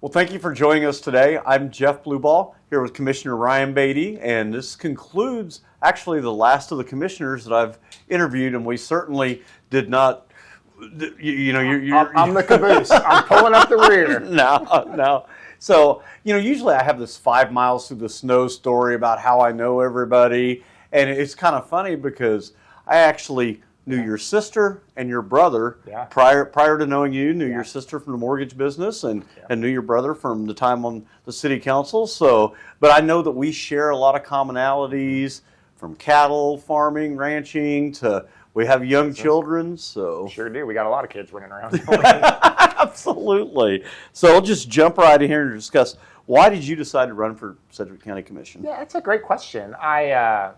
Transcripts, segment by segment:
Well, thank you for joining us today. I'm Jeff Blubaugh here with Commissioner Ryan Baty, and this concludes actually the last of the commissioners that I've interviewed, and we certainly did not, I'm the caboose. I'm pulling up the rear. No. So, usually I have this 5 miles through the snow story about how I know everybody, and it's kind of funny because I actually knew your sister and your brother prior to knowing you. Knew your sister from the mortgage business and knew your brother from the time on the city council. So, but I know that we share a lot of commonalities from cattle farming, ranching to we have young children. So sure do. We got a lot of kids running around. Absolutely. So we'll just jump right in here and discuss why did you decide to run for Sedgwick County Commission? Yeah, that's a great question. I've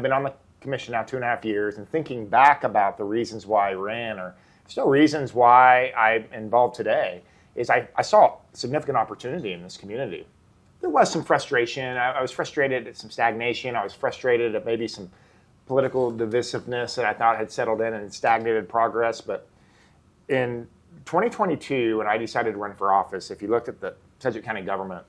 been on the commission now 2.5 years, and thinking back about the reasons why I ran, or still reasons why I'm involved today, is I saw significant opportunity in this community. There was some frustration. I was frustrated at some stagnation. I was frustrated at maybe some political divisiveness that I thought had settled in and stagnated progress. But in 2022, when I decided to run for office, if you looked at the Sedgwick County government,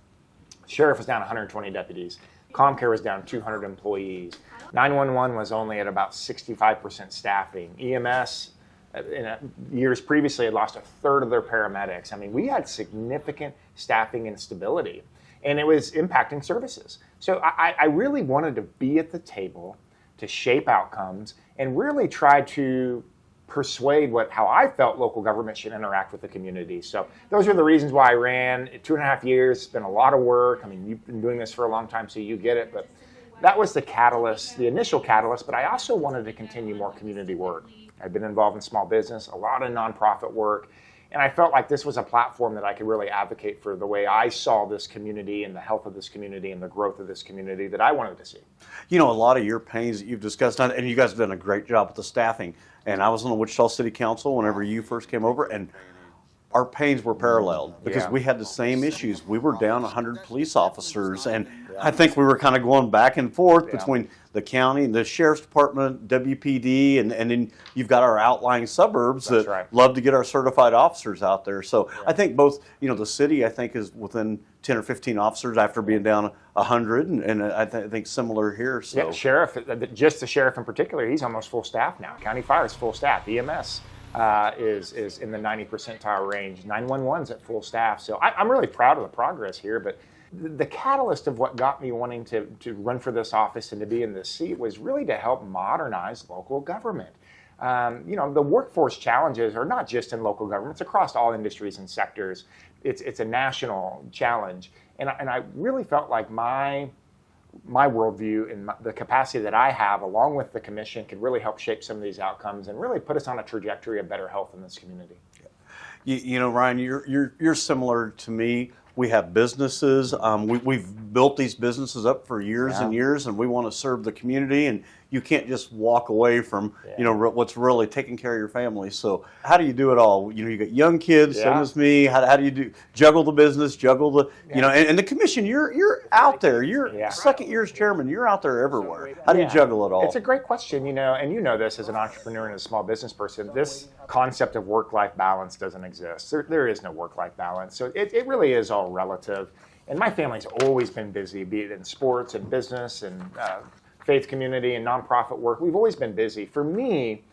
sheriff was down 120 deputies. ComCare was down 200 employees. 911 was only at about 65% staffing. EMS, in years previously, had lost a third of their paramedics. I mean, we had significant staffing instability, and it was impacting services. So I really wanted to be at the table to shape outcomes and really try to persuade how I felt local government should interact with the community. So those are the reasons why I ran. 2.5 years, it's been a lot of work. I mean, you've been doing this for a long time, so you get it. But that was the catalyst, the initial catalyst. But I also wanted to continue more community work. I've been involved in small business, a lot of nonprofit work. And I felt like this was a platform that I could really advocate for the way I saw this community and the health of this community and the growth of this community that I wanted to see. A lot of your pains that you've discussed, and you guys have done a great job with the staffing. And I was on the Wichita City Council whenever you first came over, and our pains were paralleled because we had the same issues. We were down 100 police officers, and I think we were kind of going back and forth between the county, the sheriff's department, WPD, and then you've got our outlying suburbs that love to get our certified officers out there. So I think both, the city, I think, is within 10 or 15 officers after being down 100, and I think similar here. So. Yeah, sheriff, just the sheriff in particular, he's almost full staff now. County Fire is full staff. EMS is in the 90 percentile range. 911's at full staff. So I'm really proud of the progress here, but the catalyst of what got me wanting to run for this office and to be in this seat was really to help modernize local government. The workforce challenges are not just in local government, it's across all industries and sectors. It's a national challenge. And I really felt like my worldview and the capacity that I have, along with the commission, could really help shape some of these outcomes and really put us on a trajectory of better health in this community. Ryan, you're similar to me. We have businesses. We've built these businesses up for years and years, and we want to serve the community. And you can't just walk away from what's really taking care of your family. So how do you do it all? You got young kids, same as me. How do you juggle the business, juggle the and the commission? You're out there. You're second year's chairman. You're out there everywhere. How do you juggle it all? It's a great question. And this as an entrepreneur and a small business person. This concept of work-life balance doesn't exist. There is no work-life balance. So it really is all relative. And my family's always been busy, be it in sports and business and faith community and nonprofit work. We've always been busy. For me,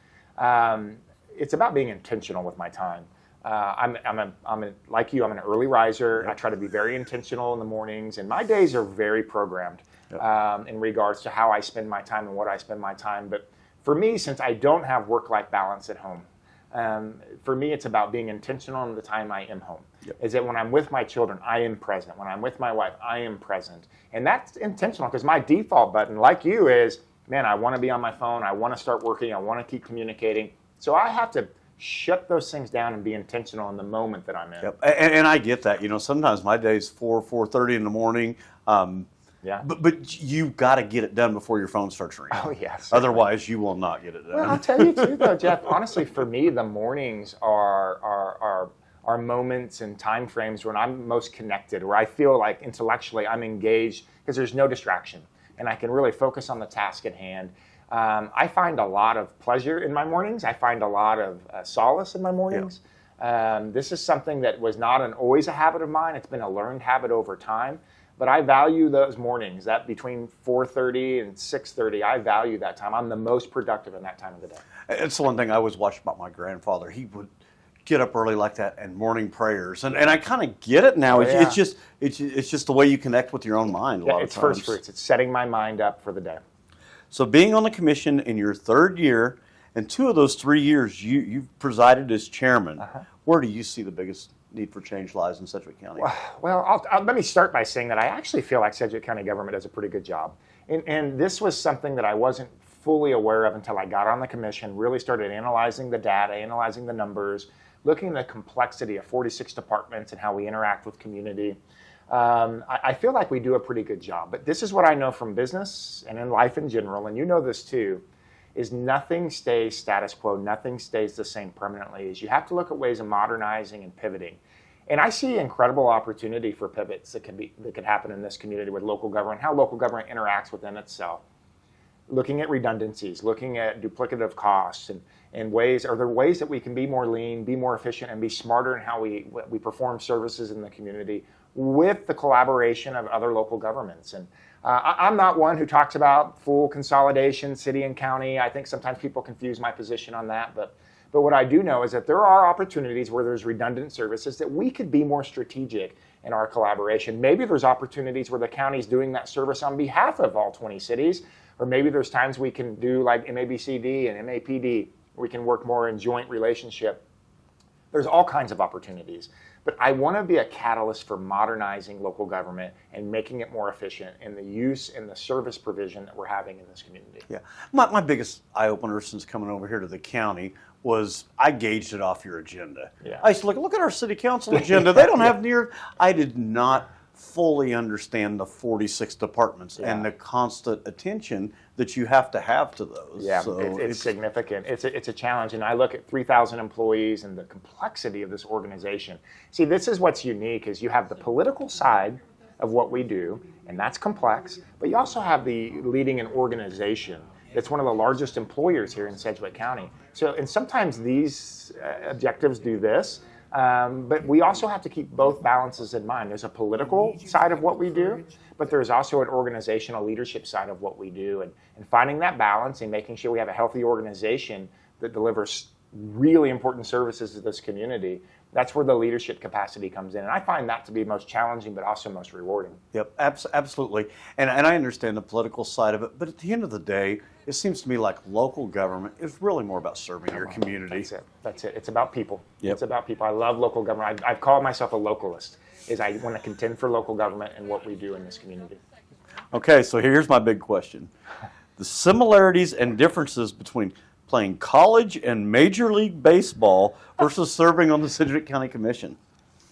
it's about being intentional with my time. Like you, I'm an early riser. I try to be very intentional in the mornings, and my days are very programmed in regards to how I spend my time and what I spend my time. But for me, since I don't have work-life balance at home, for me, it's about being intentional in the time I am home. Is that when I'm with my children, I am present. When I'm with my wife, I am present. And that's intentional because my default button, like you, is, man, I want to be on my phone. I want to start working. I want to keep communicating. So I have to shut those things down and be intentional in the moment that I'm in. And I get that. Sometimes my day's 4:30 in the morning. But you've got to get it done before your phone starts ringing. Oh, yes. Otherwise, you will not get it done. Well, I'll tell you, too, though, Jeff, honestly, for me, the mornings are moments and time frames when I'm most connected, where I feel like intellectually I'm engaged because there's no distraction, and I can really focus on the task at hand. I find a lot of pleasure in my mornings. I find a lot of solace in my mornings. This is something that was not always a habit of mine. It's been a learned habit over time. But I value those mornings, that between 4:30 and 6:30, I value that time. I'm the most productive in that time of the day. It's the one thing I always watched about my grandfather. He would get up early like that and morning prayers, and I kind of get it now. It's just the way you connect with your own mind. A lot It's of times. first fruits. It's setting my mind up for the day. So being on the commission in your third year, and 2 of those 3 years you've presided as chairman, where do you see the biggest need for change lies in Sedgwick County? Well, let me start by saying that I actually feel like Sedgwick County government does a pretty good job. And this was something that I wasn't fully aware of until I got on the commission, really started analyzing the data, analyzing the numbers, looking at the complexity of 46 departments and how we interact with community. I feel like we do a pretty good job. But this is what I know from business and in life in general, and you know this too, is nothing stays status quo, nothing stays the same permanently. Is you have to look at ways of modernizing and pivoting. And I see incredible opportunity for pivots that could happen in this community with local government, how local government interacts within itself. Looking at redundancies, looking at duplicative costs, and ways, are there ways that we can be more lean, be more efficient, and be smarter in how we perform services in the community with the collaboration of other local governments. And I'm not one who talks about full consolidation, city and county. I think sometimes people confuse my position on that, but what I do know is that there are opportunities where there's redundant services that we could be more strategic in our collaboration. Maybe there's opportunities where the county's doing that service on behalf of all 20 cities, or maybe there's times we can do like MABCD and MAPD, we can work more in joint relationship. There's all kinds of opportunities. But I want to be a catalyst for modernizing local government and making it more efficient in the use and the service provision that we're having in this community. Yeah, my biggest eye-opener since coming over here to the county was I gauged it off your agenda. Yeah. I used to look at our city council agenda. They don't have near, I did not fully understand the 46 departments and the constant attention that you have to those. Yeah, so it's significant. It's a challenge, and I look at 3,000 employees and the complexity of this organization. See, this is what's unique, is you have the political side of what we do, and that's complex, but you also have the leading an organization that's one of the largest employers here in Sedgwick County. So, and sometimes these objectives do this, but we also have to keep both balances in mind. There's a political side of what we do, but there's also an organizational leadership side of what we do. And finding that balance and making sure we have a healthy organization that delivers really important services to this community, that's where the leadership capacity comes in. And I find that to be most challenging, but also most rewarding. Yep, absolutely. And I understand the political side of it, but at the end of the day, it seems to me like local government is really more about serving your community. That's it. It's about people. Yep. It's about people. I love local government. I've called myself a localist, is I want to contend for local government and what we do in this community. Okay, so here's my big question. The similarities and differences between playing college and Major League Baseball versus serving on the Sedgwick County Commission.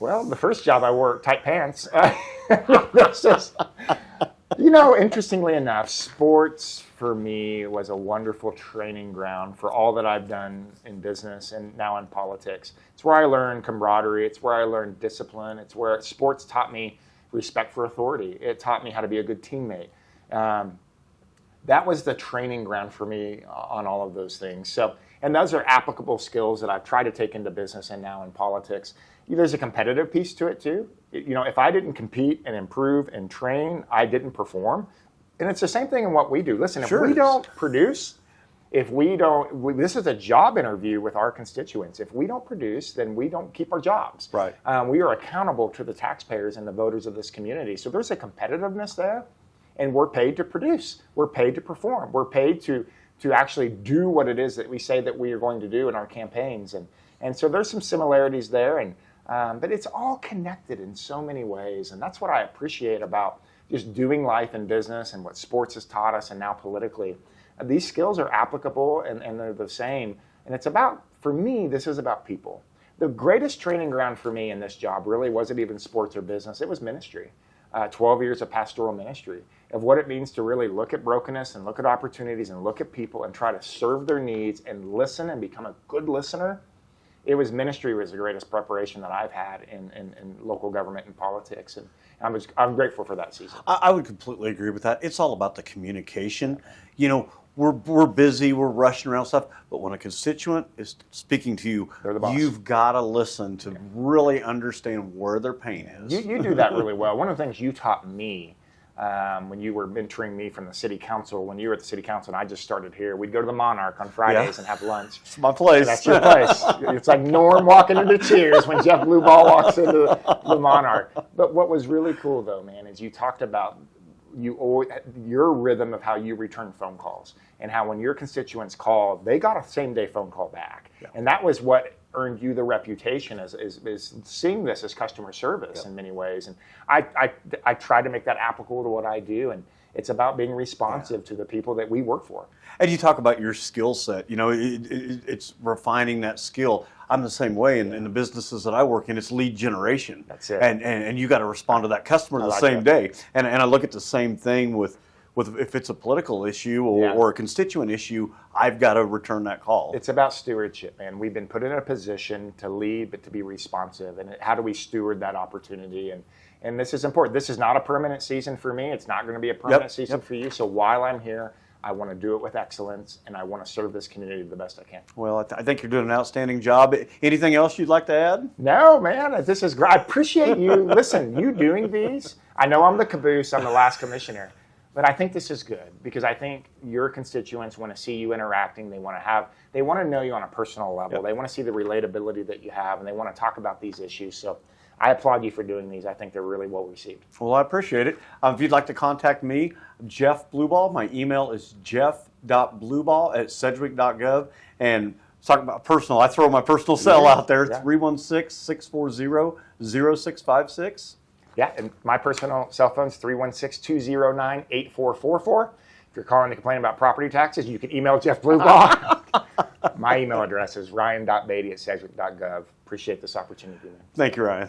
Well, the first job I wore tight pants. That's just, interestingly enough, sports for me was a wonderful training ground for all that I've done in business and now in politics. It's where I learned camaraderie. It's where I learned discipline. It's where sports taught me respect for authority. It taught me how to be a good teammate. That was the training ground for me on all of those things. So, and those are applicable skills that I've tried to take into business and now in politics. There's a competitive piece to it too. If I didn't compete and improve and train, I didn't perform. And it's the same thing in what we do. Listen, if we don't produce, this is a job interview with our constituents. If we don't produce, then we don't keep our jobs. Right. We are accountable to the taxpayers and the voters of this community. So there's a competitiveness there. And we're paid to produce. We're paid to perform. We're paid to actually do what it is that we say that we are going to do in our campaigns. And so there's some similarities there. But it's all connected in so many ways. And that's what I appreciate about just doing life in business and what sports has taught us and now politically. These skills are applicable and they're the same. And it's about, for me, this is about people. The greatest training ground for me in this job really wasn't even sports or business. It was ministry. 12 years of pastoral ministry, of what it means to really look at brokenness and look at opportunities and look at people and try to serve their needs and listen and become a good listener. Ministry was the greatest preparation that I've had in local government and politics, and I'm grateful for that season. I would completely agree with that. It's all about the communication. we're busy, we're rushing around stuff, but when a constituent is speaking to you, They're the boss. you've got to listen to really understand where their pain is. You do that really well. One of the things you taught me when you were mentoring me from the city council, when you were at the city council and I just started here, we'd go to the Monarch on Fridays and have lunch. It's my place. That's your place. It's like Norm walking into tears when Jeff Blubaugh walks into the Monarch. But what was really cool, though, man, is you talked about your rhythm of how you return phone calls and how when your constituents called, they got a same-day phone call back. Yeah. And that was what earned you the reputation as seeing this as customer service in many ways. And I try to make that applicable to what I do, and it's about being responsive to the people that we work for. And you talk about your skill set. You know, it's refining that skill. I'm the same way in the businesses that I work in. It's lead generation. That's it. And you got to respond to that customer the same day. And I look at the same thing with if it's a political issue or a constituent issue, I've got to return that call. It's about stewardship, man. We've been put in a position to lead, but to be responsive. And how do we steward that opportunity? And this is important. This is not a permanent season for me. It's not going to be a permanent season for you. So while I'm here, I want to do it with excellence, and I want to serve this community the best I can. Well, I think you're doing an outstanding job. Anything else you'd like to add? No, man. This is great. I appreciate you. Listen, you doing these. I know I'm the caboose. I'm the last commissioner. But I think this is good because I think your constituents want to see you interacting. They want to know you on a personal level. They want to see the relatability that you have, and they want to talk about these issues. So I applaud you for doing these. I think they're really well received. Well, I appreciate it. If you'd like to contact me, Jeff Blubaugh, my email is jeff.blubaugh@sedgwick.gov. And talking about personal, I throw my personal cell out there, 316-640-0656. Yeah, and my personal cell phone is 316-209-8444. If you're calling to complain about property taxes, you can email Jeff Blubaugh. My email address is ryan.baty@sedgwick.gov. Appreciate this opportunity, man. Thank you, Ryan.